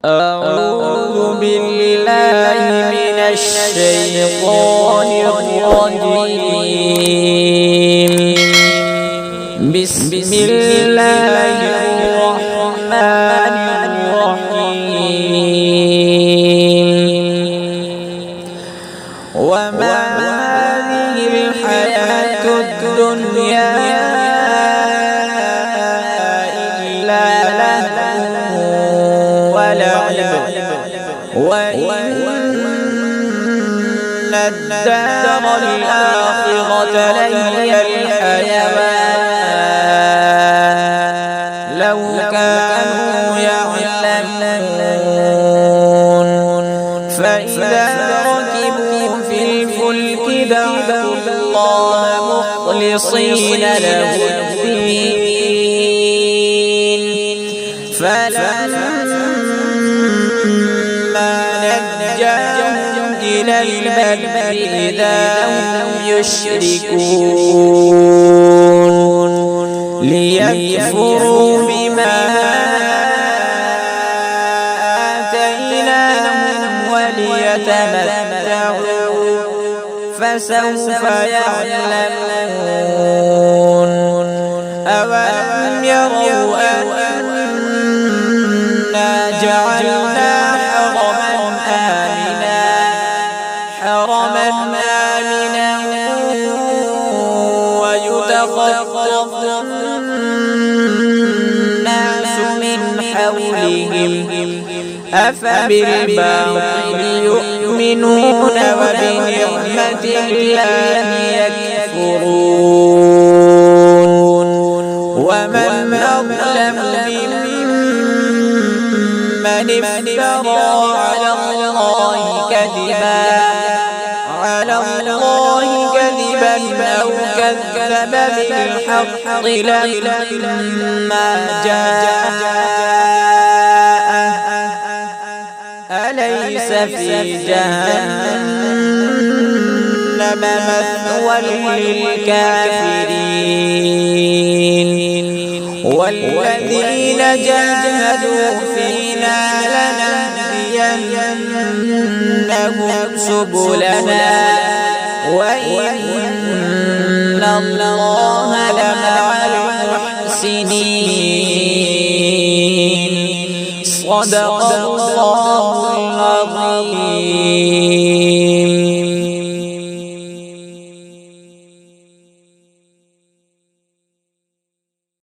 أعوذ بالله من الشيطان الرجيم. بسم الله الرحمن الرحيم. وما هذه الحياة الدنيا إلا لهو ولعب، وإن الدار الآخرة لهي الحيوان لو كانوا يعلمون. فإذا ركبوا في الفلك دعوا الله مخلصين له الدين، فلما نجاهم إلى البر إذا هم يشركون ليكفروا بما آتيناهم وليتمتعوا فسوف يعلمون. أولم يروا أنا جعلنا حرما آمنا ويتخطف الناس من حولهم أفبالباطل يؤمنون وبنعمة الله يكفرون. ومن أظلم ممن افترى على الله كذبا أو كذب بالحق لما جاءه أليس في جهنم مثوى للكافرين. والذين جاهدوا فينا لنهدينهم سبلنا وإن الله لمع المحسنين. صدق الله العظيم.